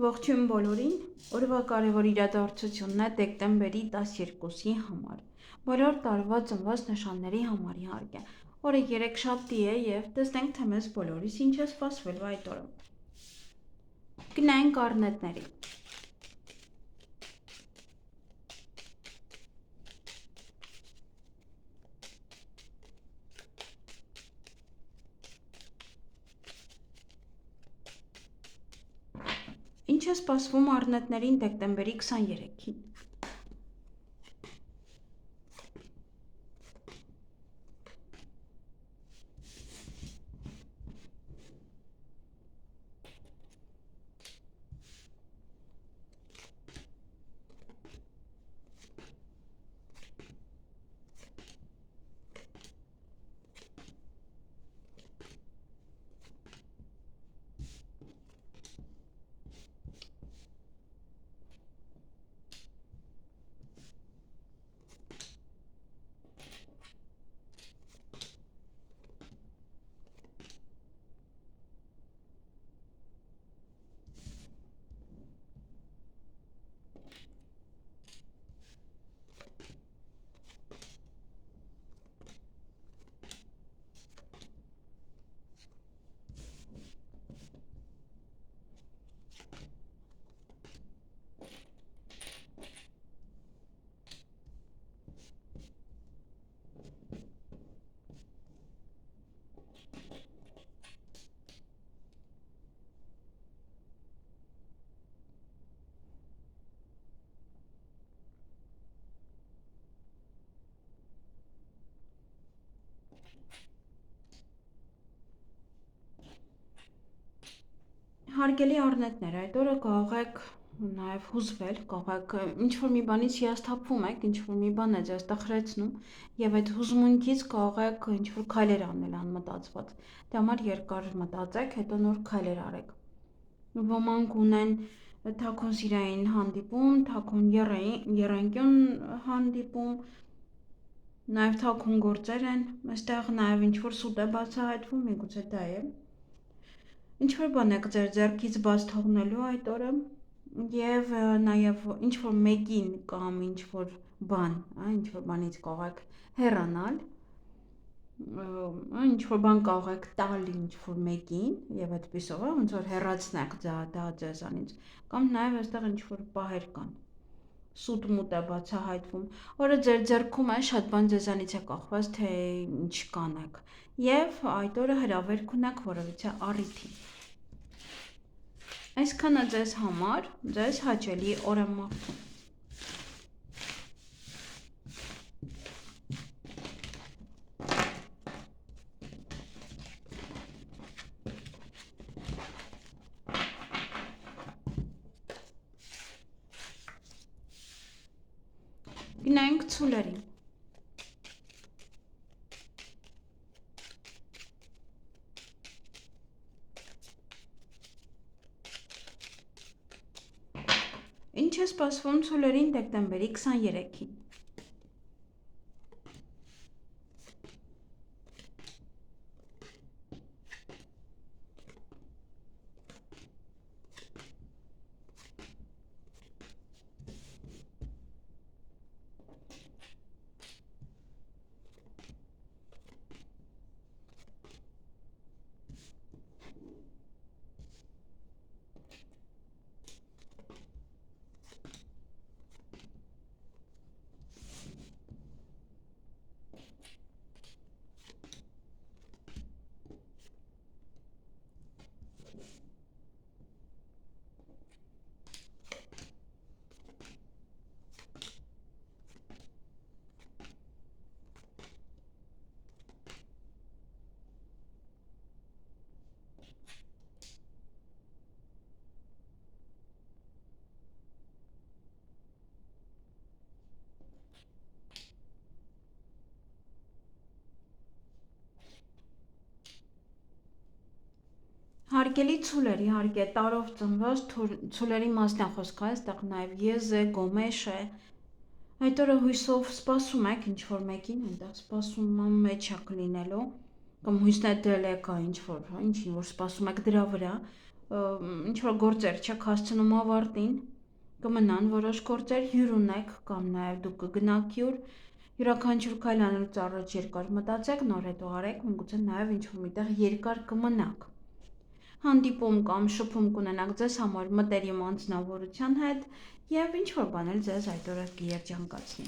Ողջույն բոլորին, օրվա կարևոր իրադարձությունն է դեկտեմբերի 12-ի համար։ Բոլոր տարվա ծնված նշանների համարի հարկ է։ Օրը երեքշաբթի է եւ տեսնենք թե մեզ բոլորիս ինչ է սպասվելու այդ օրը։ Գնանք առնետների։ Ինչ է սպասվում առնետներին դեկտեմբերի 23-ին։ Հարգելի առնետներ, այդ օրը կարող եք նաև հուզվել, կարող եք ինչ-որ մի բանից հիասթափվում եք, ինչ-որ մի բան է ձեզ տխրեցնում եւ այդ հուզմունքից կարող եք ինչ-որ քայլեր անել անմտածված։ Դե համար երկար մտածեք, հետո նոր քայլեր արեք։ Ոմանք ունեն թաքուն սիրային հանդիպում, թաքուն եռանկյուն հանդիպում, նաև թաքուն գործեր են, այստեղ նաև ինչ-որ սուտ է բացահայտվում, միգուցե դա է։ Ինչ-որ բան եք ձեր ձեռքից բաց թողնելու այդ օրը եւ նաեւ ինչ-որ մեկին կամ ինչ-որ բան, ինչ-որ բանից կարող եք հեռանալ, ինչ-որ բան կարող եք տալ ինչ-որ մեկին եւ այդպիսով ոնց որ հեռացնեք դա ձեզանից կամ նաեւ այստեղ ինչ-որ պահեր կան։ Սուտ մուտ է բացահայտվում, օրը ձեր ձեռքում է, շատ բան ձեզանից է կախված, թե ինչ կանեք եւ այդ օրը հրավերք ունեք որևիցե առիթի։ Այսքանը ձեզ համար, ձեզ հաճելի օր եմ մաղթում։ Գնանք ցուլերին։ Ինչ է սպասվում ցուլերին դեկտեմբերի 23-ին։ Հարգելի ցուլեր, իհարկե տարով ծնված ցուլերի մասն է խոսքը, այստեղ նաև եզ է, գոմեշ է։ Այդ օրը հույսով սպասում եք ինչ-որ մեկին, այնտեղ սպասումը մեջ եք լինելու, կամ հույսն է դրել եք ինչ-որ, ինչ որ սպասում եք դրա վրա, ինչ-որ գործեր չեք հասցնում ավարտին, կմնան որոշ գործեր, հյուր ունեք կամ նաև դուք կգնաք հյուր, յուրաքանչյուր քայլ անելուց առաջ երկար մտածեք, նոր հետո արեք, միգուցե նաև ինչ-որ միտեղ երկար կմնաք։ Հանդիպում կամ շփում կունենաք ձեզ համար մտերիմ անձնավորության հետ և ինչ-որ բան էլ ձեզ այդ օրը կերջանկացնի։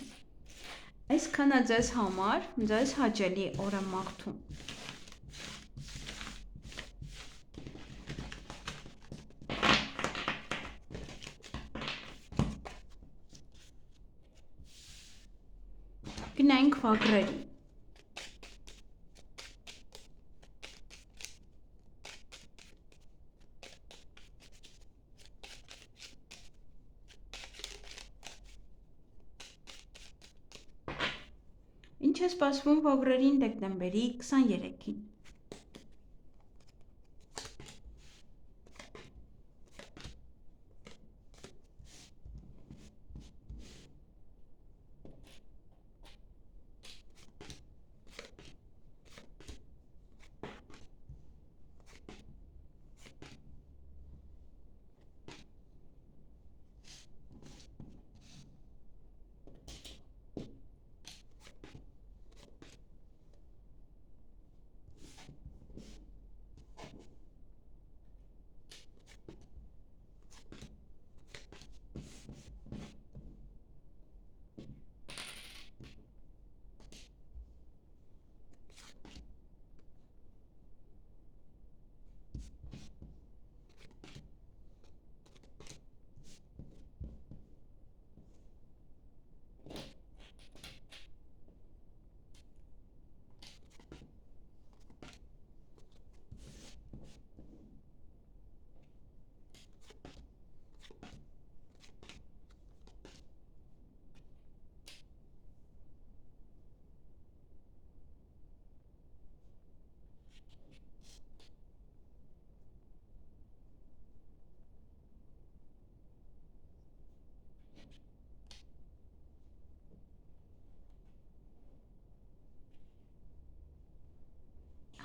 Այսքանը ձեզ համար, ձեզ հաճելի օր եմ մաղթում։ Գնանք վագրերի։ Ինչ է սպասվում վագրերին դեկտեմբերի 23-ին։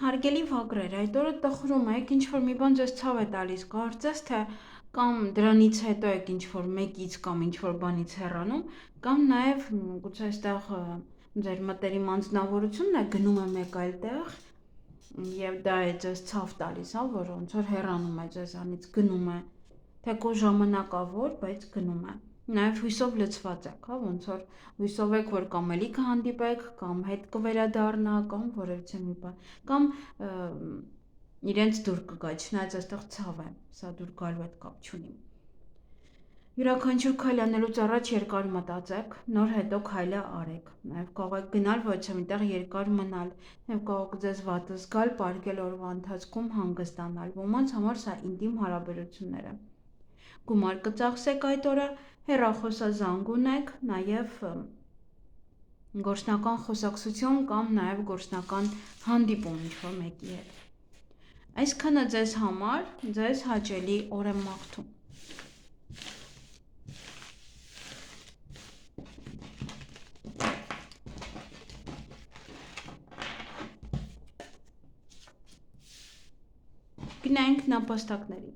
Հարգելի վագրեր, այդ օրը տխրում եք, ինչ-որ մի բան ձեզ ցավ է տալիս, կարծես թե կամ դրանից հետո եք ինչ-որ մեկից կամ ինչ-որ բանից հեռանում, կամ նաև գուցե այստեղ ձեր մտերիմ անձնավորությունն է գնում է մեկ այլ տեղ և դա է ձեզ ցավ տալիս, որ ոնց որ հեռանում է ձեզանից, գնում է, թեկուզ ժամանակավոր, բայց գնում է։ Նաև հույսով լցված եք, ոնց որ հույսով եք, որ կամ էլի կհանդիպեք, կամ հետ կվերադառնա, կամ որևիցե մի բան, կամ իրենց դուր կգա, չնայած այստեղ ցավ է, սա դուր գալու հետ կապ չունի։ Յուրաքանչյուր քայլ անելուց առաջ երկար մտածեք, նոր հետո քայլը արեք։ Նաև կարող եք գնալ ոչ միտեղ երկար մնալ, նաև կարող եք ձեզ վատ զգալ, պարկել օրվա ընթացքում հանգստանալ։ Ոմանց համար սա ինտիմ հարաբերություններ է։ Գումար կծախսեք այդ օրը, հեռախոսազանգ ունեք, նաև գործնական խոսակցություն կամ նաև գործնական հանդիպում ինչ-որ մեկի հետ։ Այսքանը ձեզ համար, ձեզ հաճելի օր եմ մաղթում։ Գնանք նապաստակների։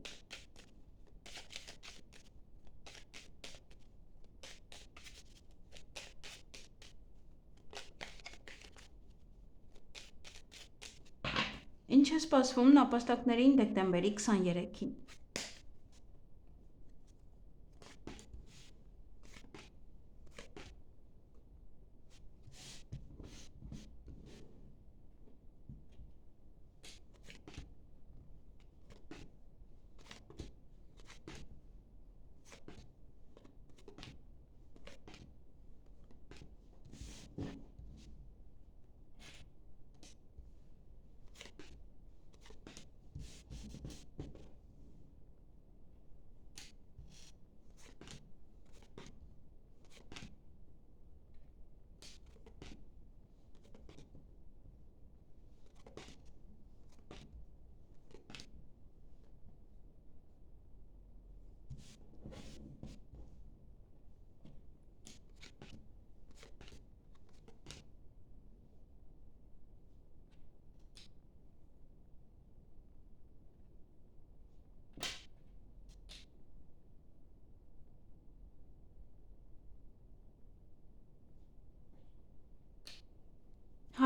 Ինչ է սպասվում նապաստակներին դեկտեմբերի 23-ին։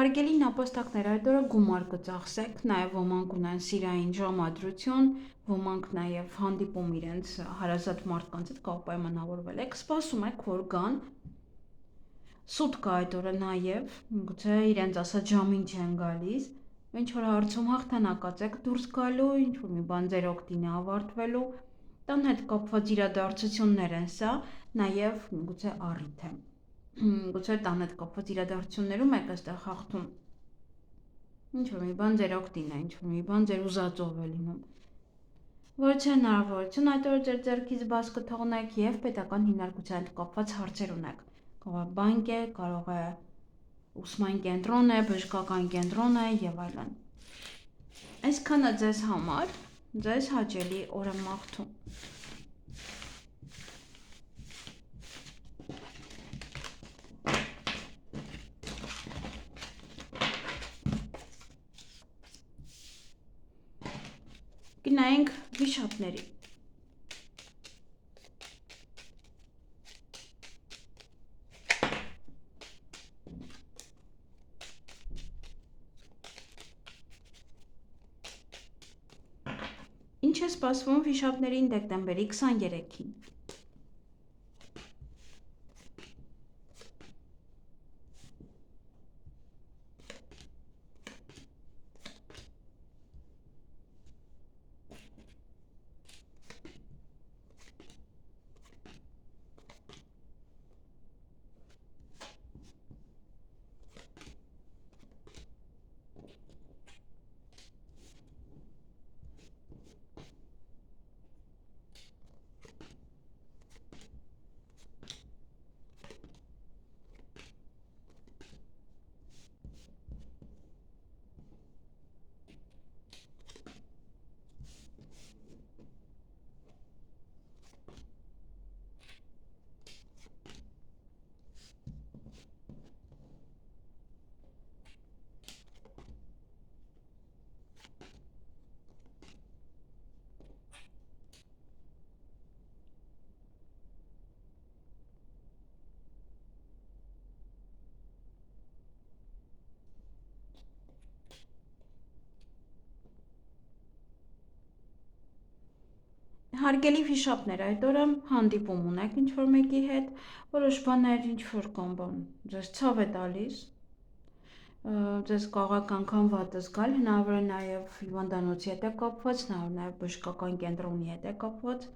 Հարգելի նապաստակներ, այդ օրը գումար կծախսեք, նաև ոմանք ունեն սիրային ժամադրություն, ոմանք նաև հանդիպում իրենց հարազատ մարդկանց հետ կապ պայմանավորվել եք, սպասում եք, որ գան, սուտ կա այդ օրը նաև, գուցե իրենց ասած ժամին չեն գալիս, ինչ որ հարցում հաղթանակած եք դուրս գալու, ինչ որ մի բան ձեր օգտին է ավարտվելու, տան հետ կապված իրադարձություններ են սա, նաև գուցե առիթ է։ Գուցե տան հետ կապված իրադարձություններում եք այստեղ հաղթում։ Ինչ որ մի բան ձեր օգտին է, ինչ որ մի բան ձեր ուզածով է լինում։ Ոչ հնարավորություն այդ օրը ձեր ձեռքից բաց կթողնեք եւ պետական հիմնարկության հետ կապված հարցեր ունեք։ Կարող է բանկ է, կարող է ուսման կենտրոն է, բժշկական կենտրոն է եւ այլն։ Այսքանը ձեզ համար, ձեզ հաճելի օր եմ մաղթում։ Գնայինք վիշապների։ Ինչ է սպասվում վիշապներին դեկտեմբերի 23-ին։ Հարգելի վիշապներ, այդ օրը հանդիպում ունեք ինչ-որ մեկի հետ, որոշ բաներ ինչ-որ կամ բան ձեզ ցավ է տալիս, ձեզ կարող եք անգամ վատը զգալ, հնարավոր է նաև հիվանդանոցի հետ է կապված, հնարավոր նաև բժշկական կենտրոնի հետ է կապված,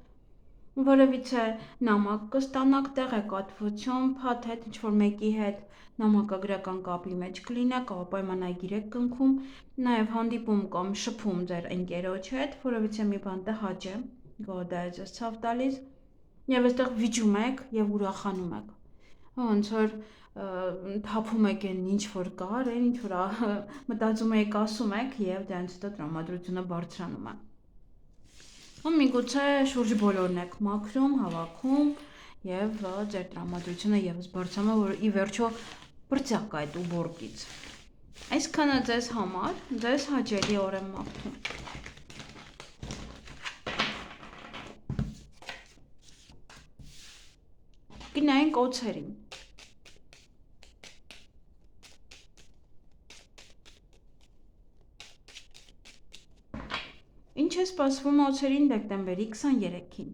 որևիցե նամակ կստանաք, տեղեկատվություն, փաթ հետ, ինչ-որ մեկի հետ նամակագրական կապի մեջ կլինեք, կարող պայմանագիր եք կնքում, նաև հանդիպում կամ շփում ձեր ընկերոջ հետ, որևիցե մի բան տհաճ է, գոհ դա է ձեզ ցավ տալիս, եւ այստեղ վիճում եք եւ ուրախանում եք։ Ոնց որ թափում եք այն ինչ որ կար, այն ինչ որ մտածում եք, ասում եք եւ դրանից հետո տրամադրությունը բարձրանում է։ Ու միգուցե շուրջ բոլորն եք մաքրում, հավաքում եւ ձեր տրամադրությունը եւս բարձրանում, որ ի վերջո բրծակ այդ ուբորկից։ Այսքանը ձեզ համար, ձեզ հաճելի օր եմ մաղթում։ Գնայինք օձերին։ Ինչ է սպասվում օձերին դեկտեմբերի 23-ին։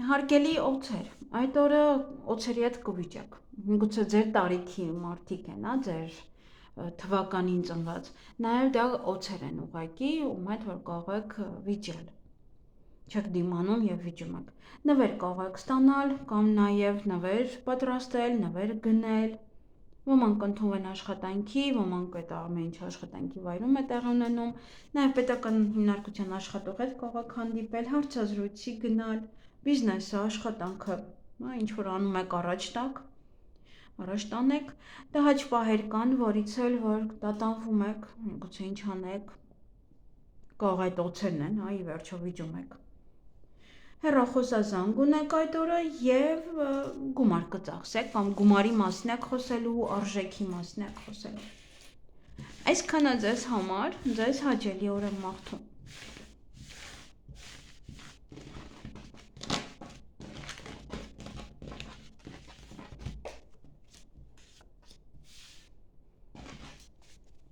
Հարգելի օձեր, այդ օրը օձերի հետ կվիճեք, միգուցե ձեր տարիքի մարդիկ են, ձեր թվականին ծնված, նաև դա օձեր են ուղղակի, ում հետ որ կարող եք վիճել, չեք դիմանում և վիճում եք, նվեր կարող եք ստանալ կամ նաև նվեր պատրաստել, նվեր գնել, ոմանք ընդունվեն աշխատանքի, ոմանք այդ ամեն ինչ աշխատանքի վայրում է տեղի ունենում, նաև պետական հիմնարկության աշխատող հետ կարող եք հանդիպել, հարցազրույցի գնալ, բիզնեսը, աշխատանքը, ինչ որ անում եք առաջ տանեք, տհաճ պահեր կան, որից էլ որ տատանվում եք, գուցե ինչ անեք, կարող այդ օձերն են, ի վերջո վիճում եք։ Հեռախոսազանգ ունեք այդ օրը և գումար կծախսեք կամ գումարի մասին եք խոսելու, արժեքի մասին եք խոսելու։ Այսքանը ձեզ համար, ձեզ հաճելի օր եմ մաղթում։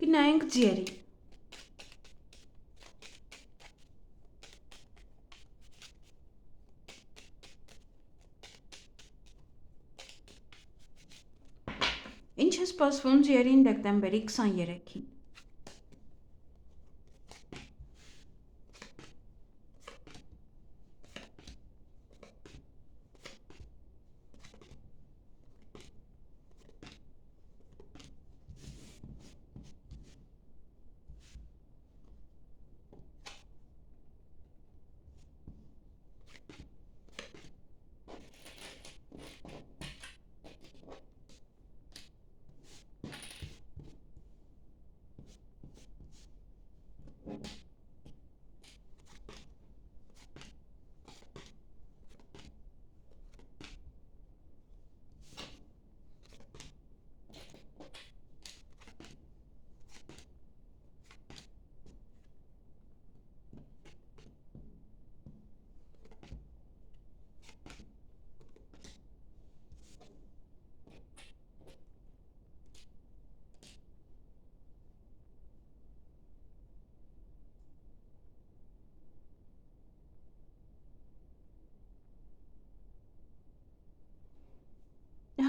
Գնայինք ձիերի։ Ինչ է սպասվում ձիերին դեկտեմբերի 23-ին։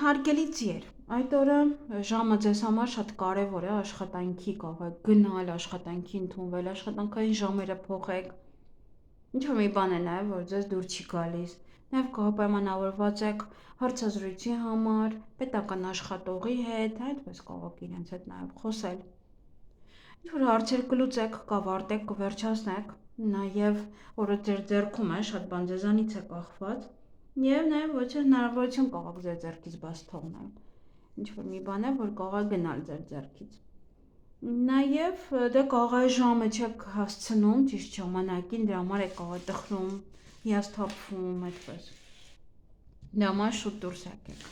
Հարգելի ձիեր, այդ օրը ժամը ձեզ համար շատ կարևոր է աշխատանքի կարող եք գնալ, աշխատանքի ընդունվել, աշխատանքային ժամերը փոխեք, ինչ-որ մի բան է նաև, որ ձեզ դուր չի գալիս, նաև կարող պայմանավորված եք հարցազրույցի համար, պետական աշխատողի հետ, այդպես կարող եք իրենց հետ նաև խոսել, ինչ-որ հարցեր կլուծեք, կավարտեք, կվերջացնեք, նաև օրը ձեր ձեռքում է, շատ բան ձեզանից է կախված, և նաև ոչ հնարավորություն կարող եք ձեր ձեռքից բաց թողնել, ինչ-որ մի բան է, որ կարող է գնալ ձեր ձեռքից։ Նաև դե կարող է ժամը չեք հասցնում ճիշտ ժամանակին, դրա համար եք կարող է տխրում, հիասթափվում, այդպես։ Դրա համար շուտ դուրս եկեք։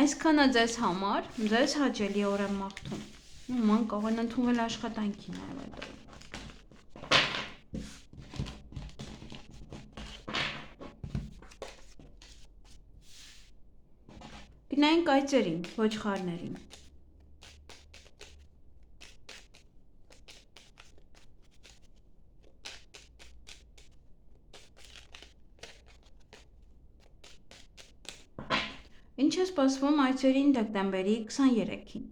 Այսքանը ձեզ համար, ձեզ հաճելի օր եմ մաղթում։ Ոմանք կարող են ընդունվել աշխատանքի նաև այդ օրը։ Գնայինք այծերին, ոչխարներին։ Ինչ է սպասվում այծերին դեկտեմբերի 23-ին։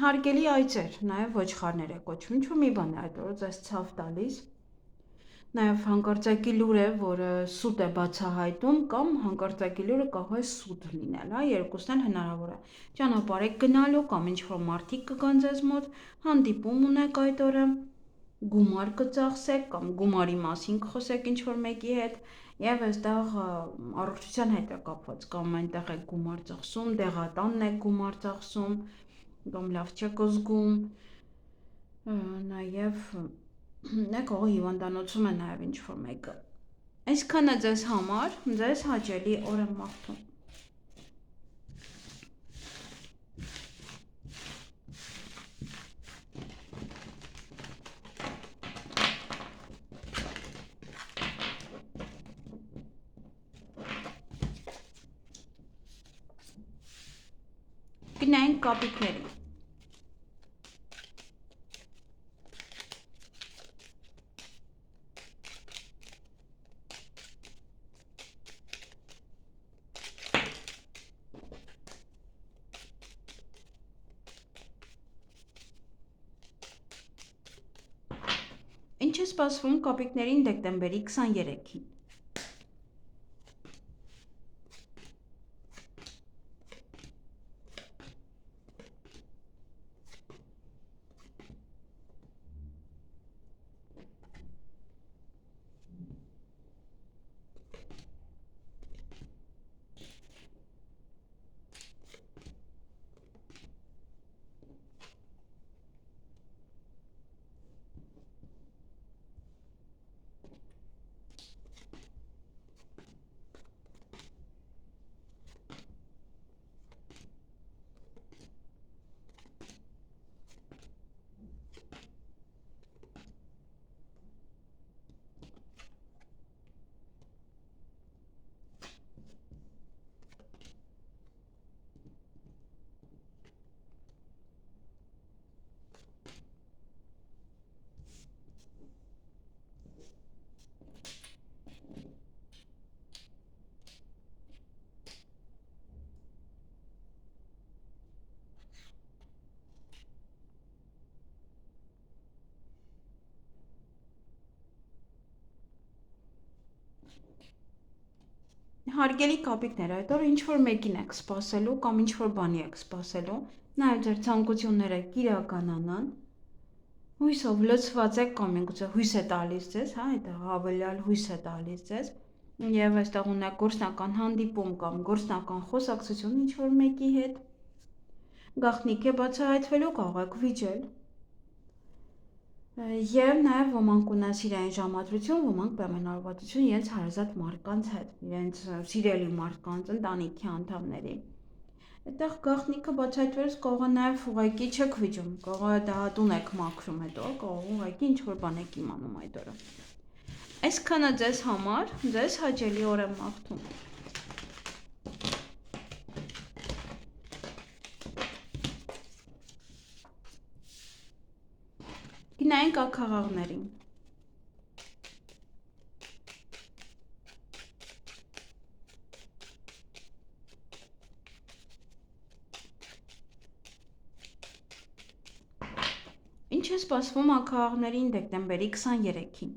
Հարգելի այծեր, նաև ոչխարներ է կոչվում, ինչ-որ մի բան է այդ օրը ձեզ ցավ տալիս։ Նաև հանկարծակի լուր է, որը սուտ է բացահայտում, կամ հանկարծակի լուրը կարող է սուտ լինել, հա, երկուսն էլ հնարավոր է։ Ճանապարհ եք գնալու կամ ինչ-որ մարդիկ կգան ձեզ մոտ, հանդիպում ունեք այդ օրը, գումար կծախսեք կամ գումարի մասին կխոսեք ինչ-որ մեկի հետ, եւ այստեղ առողջության հետ է կապված, կամ այնտեղ եք գումար ծախսում, դեղատանն եք գումար ծախսում, կամ լավ չեք զգում, նաև կարող է հիվանդանոցում է նաև ինչ-որ մեկը։ Այսքանը ձեզ համար, ձեզ հաճելի օր եմ մաղթում։ Գնայինք կապիկների։ Ինչ է սպասվում կապիկներին դեկտեմբերի 23-ին։ Հարգելի կապիկներ, այդ օրը ինչ-որ մեկին եք սպասելու կամ ինչ-որ բանի եք սպասելու, նաև ձեր ցանկությունները կիրականանան, հույսով լցված եք կամ միգուցե հույս է տալիս ձեզ, հա, այդտեղ հավելյալ հույս է տալիս ձեզ, եւ այստեղ ունեք գործնական հանդիպում կամ գործնական խոսակցություն ինչ-որ մեկի հետ, գաղտնիք է բացահայտվելու, կարող եք վիճել, եւ նաև ոմանք ունեն սիրային ժամադրություն, ոմանք պայմանավորվածություն իրենց հարազատ մարդկանց հետ, իրենց սիրելի մարդկանց, ընտանիքի անդամների։ Այդտեղ գաղտնիքը բացահայտվելուց կարող է նաև ուղղակի չեք վիճում, կարող է դա տուն եք մաքրում հետո, կարող ուղղակի ինչ-որ բան եք իմանում այդ օրը։ Այսքանը ձեզ համար, ձեզ հաճելի օր եմ մաղթում։ Գնայինք աքաղաղներին։ Ինչ է սպասվում աքաղաղներին դեկտեմբերի 23-ին։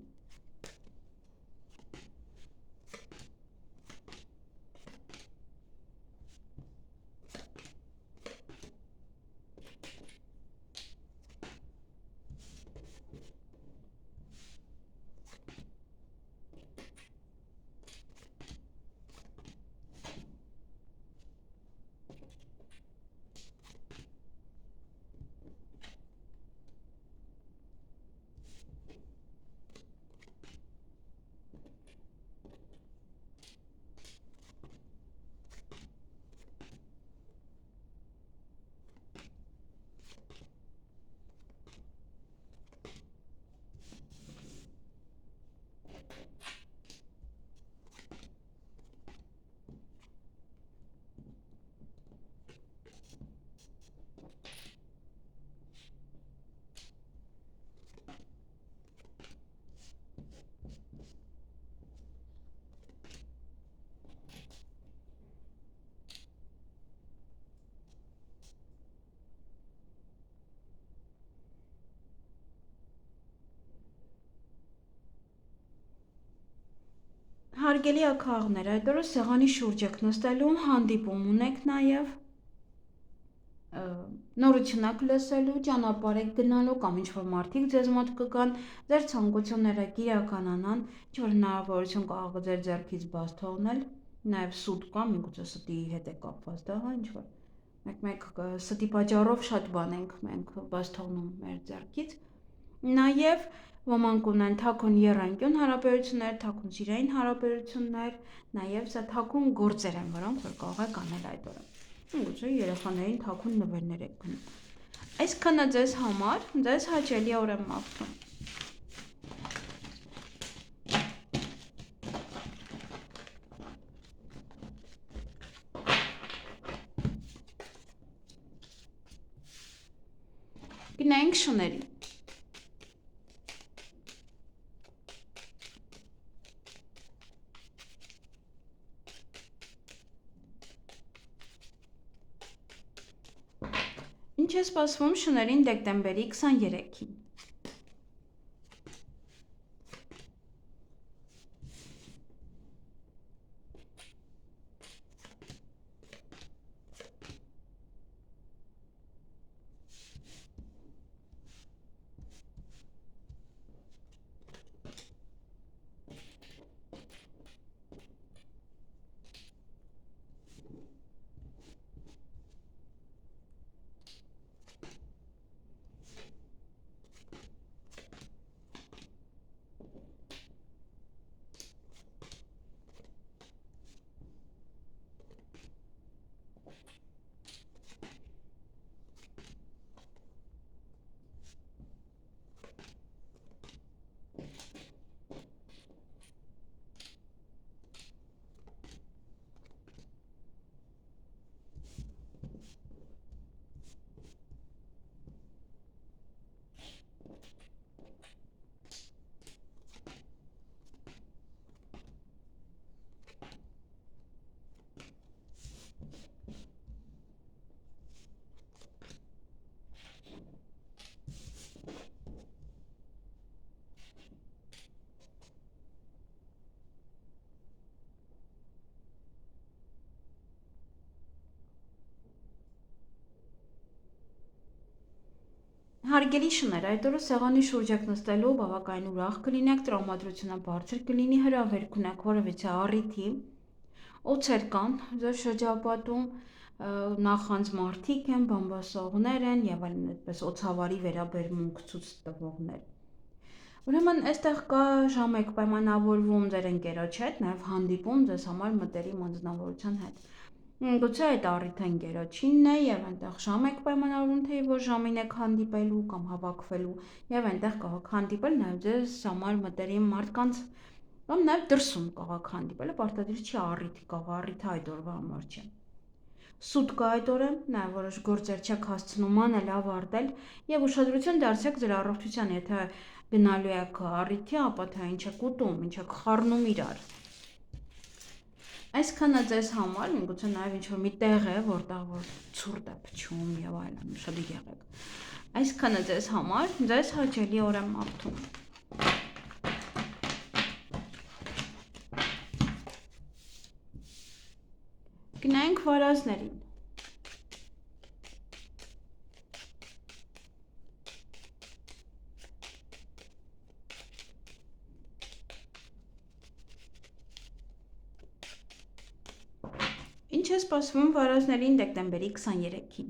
Հարգելի ակաղներ, այդ օրը սեղանի շուրջ եք նստելու, հանդիպում ունեք նաև նորություն եք լսելու, ճանապարհ եք գնալու կամ ինչ-որ մարդիկ ձեզ մոտ կգան, ձեր ցանկությունները կիրականանան, ինչ-որ հնարավորություն կարող է ձեր ձեռքից բաց թողնել, նաև սուտ կա, միգուցե ստի հետ է կապված դա, հա, ինչ-որ մեկ ստի պատճառով շատ բան ենք մենք բաց թողնում մեր ձեռքից, նաև ոմանք ունեն թաքուն եռանկյուն հարաբերություններ, թաքուն սիրային հարաբերություններ, նաև սա թաքուն գործեր են, որոնք որ կարող եք անել այդ օրը։ Գուցե երեխաներին թաքուն նվերներ եք գնում։ Այսքանը ձեզ համար, ձեզ հաճելի օր եմ մաղթում։ Գնայինք շների։ Ինչ է սպասվում շներին դեկտեմբերի 23-ին։ Հարգելի շներ, այդ օրը սեղանի շուրջ եք նստելու, բավականին ուրախ կլինեք, տրամադրությունը բարձր կլինի, հրավերք ունեք որևիցե առիթի, օձեր կան ձեր շրջապատում, նախանձ մարդիկ են, բամբասողներ են եւ այլն, այդպես օձավարի վերաբերմունք ցույց տվողներ։ Ուրեմն այստեղ կա ժամ եք պայմանավորվում ձեր ընկերոջ հետ, նաև հանդիպում ձեզ համար մտերիմ անձնավորության հետ։ Գուցե այդ առիթը ընկերոջինն է եւ այնտեղ ժամ եք պայմանավորվում, թե որ ժամին եք հանդիպելու կամ հավաքվելու եւ այնտեղ կարող եք հանդիպել նաեւ ձեզ համար մտերիմ մարդկանց կամ նաեւ դրսում կարող եք հանդիպել, պարտադիր չի առիթ կարող առիթը այդ օրվա համար չէ։ Սուտ կա այդ օրը, նաեւ որոշ գործեր չեք հասցնում անել, ավարտել եւ ուշադրություն դարձրեք ձեր առողջության, եթե գնալու եք առիթի, ապա թե ինչ եք ուտում, ինչ եք խառնում իրար։ Այսքանը ձեզ համար, միգուցե նաև ինչ-որ մի տեղ է, որտեղ որ ցուրտ է փչում եւ այլն, շատ եղեք։ Այսքանը ձեզ համար, ձեզ հաճելի օր եմ մաղթում։ Գնայինք վարազներին։ Ինչ է սպասվում վարազներին դեկտեմբերի 23-ին։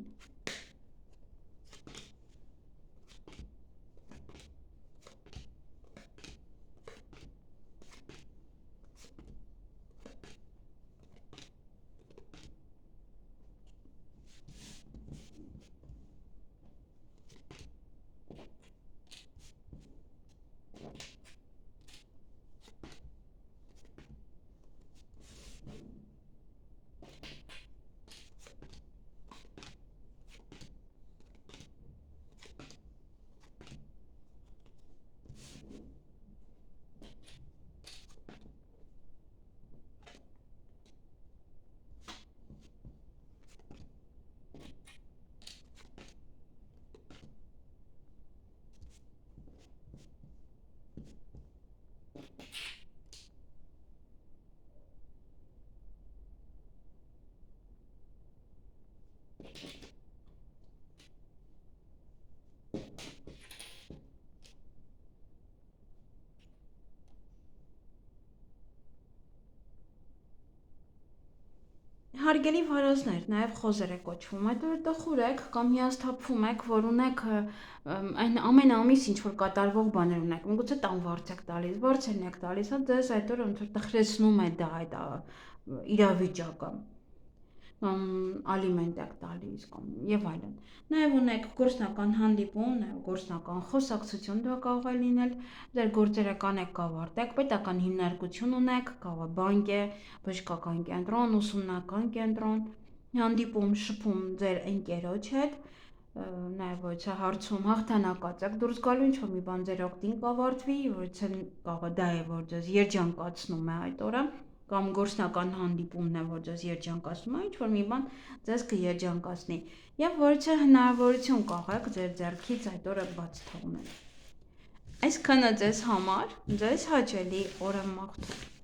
հարգելի վարազներ, նաև խոզեր է կոչվում, այդ օրը տխուր եք կամ հիասթափվում եք, որ ունեք այն ամեն ամիս ինչ որ կատարվող բաներ ունեք, միգուցե տան վարձ եք տալիս, վարձերն եք տալիս, հա ձեզ այդ օրը ոնց որ տխրեցնում է դա այդ իրավիճակը կամ ալիմենտ եք տալիս կամ եւ այլն։ Նաև ունեք գործնական հանդիպում, նաև գործնական խոսակցություն դա կարող է լինել, ձեր գործերը կանեք կավարտեք, պետական հիմնարկություն ունեք, կարող է բանկ է, բժշկական կենտրոն, ուսումնական կենտրոն, հանդիպում, շփում ձեր ընկերոջ հետ, նաև ոչա հարցում հաղթանակած եք դուրս գալու ինչ որ մի բան ձեր օգտին կավարտվի, որից կարող է դա է որ ձեզ երջանկացնում է այդ օրը կամ գործնական հանդիպումն է, որ ձեզ երջանկացնում է, ինչ որ մի բան ձեզ կերջանկացնի եւ որից հնարավորություն կողեք ձեր ձեռքից այդ օրը բաց թողնել։ Այսքանը ձեզ համար, ձեզ հաճելի օրը մաղթում։